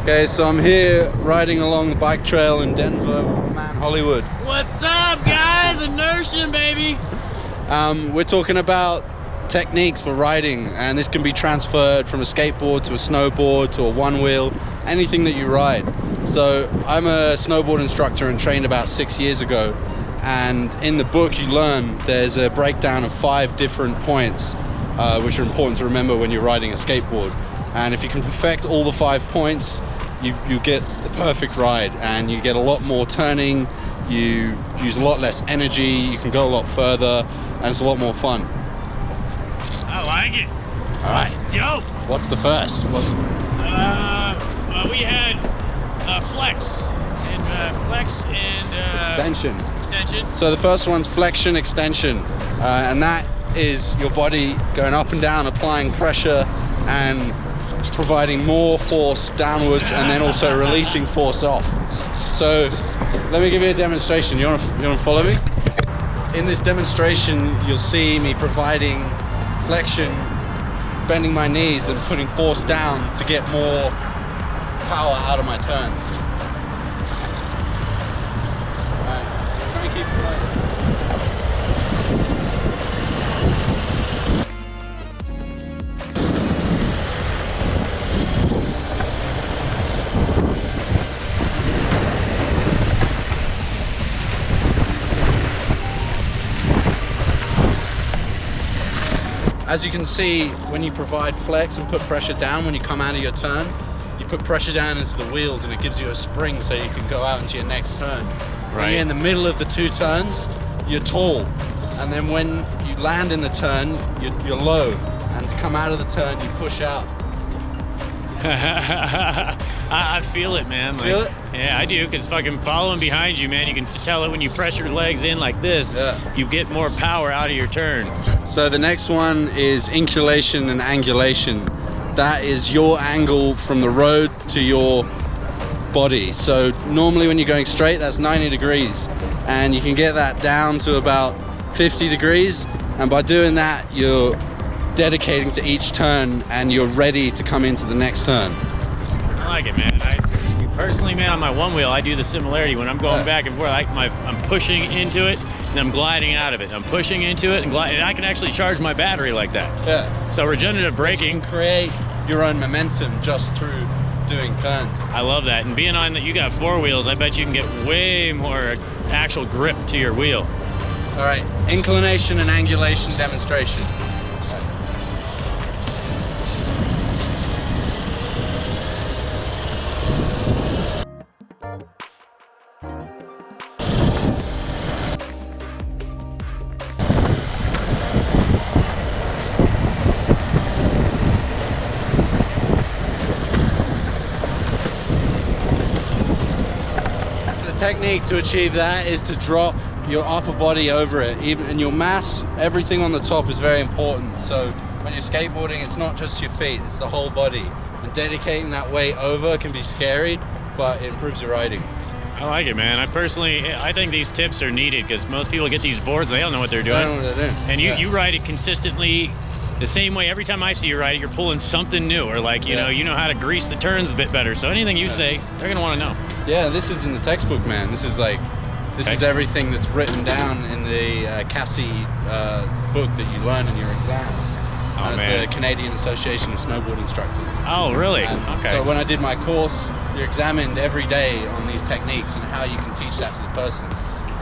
Okay, so I'm here riding along the bike trail in Denver with my man Hollywood. What's up, guys? Enertion, baby. We're talking about techniques for riding, and this can be transferred from a skateboard to a snowboard to a one wheel, anything that you ride. So I'm a snowboard instructor and trained about 6 years ago, and in the book you learn there's a breakdown of 5 different points which are important to remember when you're riding a skateboard. And if you can perfect all the 5 points, you get the perfect ride, and you get a lot more turning, you use a lot less energy, you can go a lot further, and it's a lot more fun. I like it. All right. Dope. What's the first? Well, we had flex and extension. So the first one's flexion extension, and that is your body going up and down, applying pressure and providing more force downwards, and then also releasing force off. So let me give you a demonstration. You want to follow me? In this demonstration, you'll see me providing flexion, bending my knees and putting force down to get more power out of my turns. Alright, try and keep it right. As you can see, when you provide flex and put pressure down when you come out of your turn, you put pressure down into the wheels and it gives you a spring so you can go out into your next turn. Right. When you're in the middle of the 2 turns, you're tall. And then when you land in the turn, you're low. And to come out of the turn, you push out. I feel it, man. Feel it? Yeah, I do, because fucking following behind you, man, you can tell it when you press your legs in like this, you get more power out of your turn. So the next one is inculation and angulation. That is your angle from the road to your body. So normally when you're going straight, that's 90 degrees. And you can get that down to about 50 degrees. And by doing that, you're dedicating to each turn and you're ready to come into the next turn. I like it, man. Personally, man, on my one wheel, I do the similarity. When I'm going back and forth, I'm pushing into it and I'm gliding out of it. I'm pushing into it and gliding. I can actually charge my battery like that. Yeah. So regenerative braking. Create your own momentum just through doing turns. I love that. And being on that, you got 4 wheels, I bet you can get way more actual grip to your wheel. All right, inclination and angulation demonstration. Technique to achieve that is to drop your upper body over it, and your mass, everything on the top is very important. So when you're skateboarding, it's not just your feet, it's the whole body, and dedicating that weight over can be scary, but it improves your riding. I like it, man. I think these tips are needed, because most people get these boards, they don't know what they're doing. They don't know what they're doing. And you ride it consistently the same way. Every time I see you ride it, you're pulling something new, or like you know how to grease the turns a bit better. So anything you say, they're gonna want to know. Yeah, this is in the textbook, man. This is everything that's written down in the Cassie book that you learn in your exams. Oh, man. It's the Canadian Association of Snowboard Instructors. Oh, really? Okay. So when I did my course, you're examined every day on these techniques and how you can teach that to the person.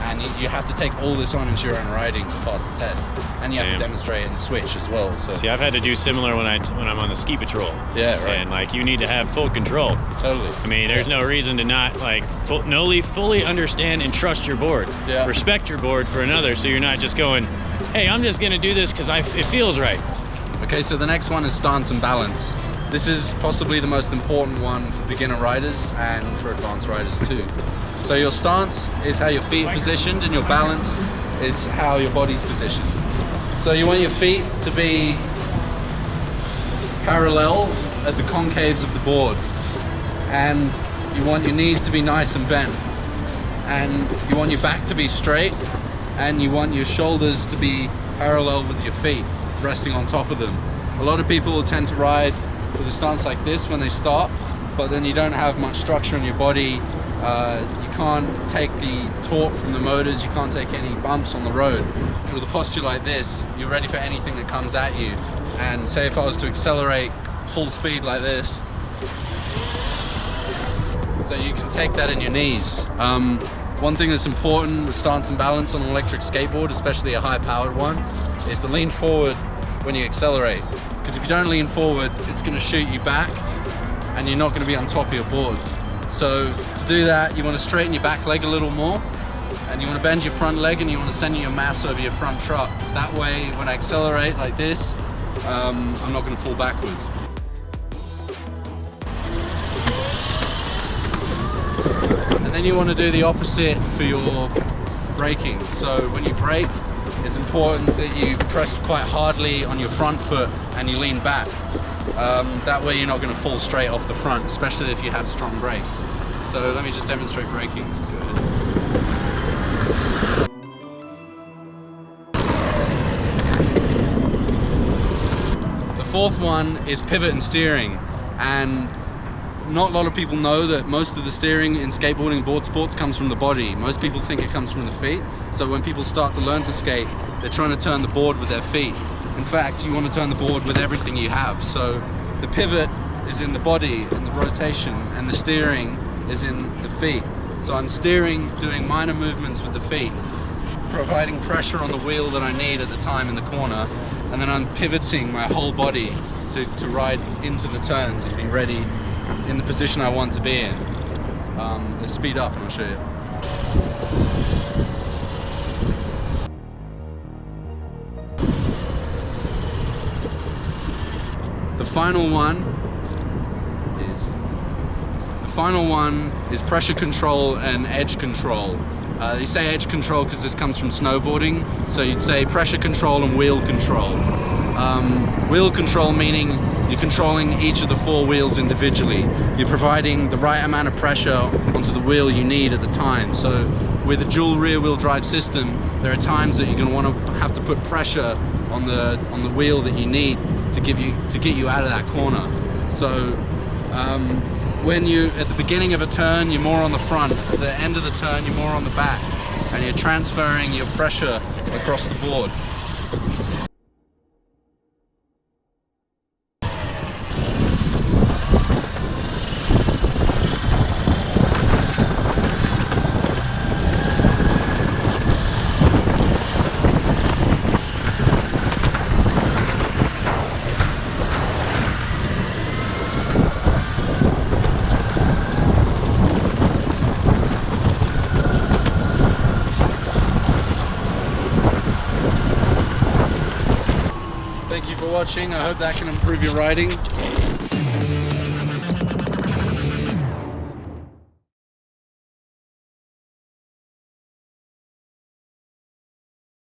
And you have to take all this on into your own riding to pass the test. And you have to demonstrate and switch as well. So. See, I've had to do similar when I'm on the ski patrol. Yeah, right. And like, you need to have full control. Totally. I mean, there's no reason to not fully understand and trust your board. Yeah. Respect your board for another, so you're not just going, hey, I'm just gonna do this because it feels right. Okay, so the next one is stance and balance. This is possibly the most important one for beginner riders and for advanced riders too. So your stance is how your feet are positioned, and your balance is how your body's positioned. So you want your feet to be parallel at the concaves of the board, and you want your knees to be nice and bent, and you want your back to be straight, and you want your shoulders to be parallel with your feet, resting on top of them. A lot of people will tend to ride with a stance like this when they start, but then you don't have much structure in your body. You can't take the torque from the motors, you can't take any bumps on the road. With a posture like this, you're ready for anything that comes at you. And say if I was to accelerate full speed like this, so you can take that in your knees. One thing that's important with stance and balance on an electric skateboard, especially a high-powered one, is to lean forward when you accelerate. Because if you don't lean forward, it's going to shoot you back and you're not going to be on top of your board. So to do that, you want to straighten your back leg a little more, and you want to bend your front leg, and you want to send your mass over your front truck. That way, when I accelerate like this, I'm not going to fall backwards. And then you want to do the opposite for your braking. So when you brake, it's important that you press quite hardly on your front foot and you lean back. That way you're not going to fall straight off the front, especially if you have strong brakes. So let me just demonstrate braking. Good. The fourth one is pivot and steering, and not a lot of people know that most of the steering in skateboarding and board sports comes from the body. Most people think it comes from the feet. So when people start to learn to skate, they're trying to turn the board with their feet. In fact, you want to turn the board with everything you have. So the pivot is in the body and the rotation, and the steering is in the feet. So I'm steering, doing minor movements with the feet, providing pressure on the wheel that I need at the time in the corner, and then I'm pivoting my whole body to ride into the turns and be ready in the position I want to be in. Let's speed up and I'll show you. The final one is pressure control and edge control. You say edge control because this comes from snowboarding, so you'd say pressure control and wheel control. Wheel control meaning you're controlling each of the four wheels individually. You're providing the right amount of pressure onto the wheel you need at the time. So with a dual rear wheel drive system, there are times that you're going to want to have to put pressure on the wheel that you need to get you out of that corner. So when you at the beginning of a turn, you're more on the front. At the end of the turn, you're more on the back, and you're transferring your pressure across the board. Thank you for watching. I hope that can improve your riding.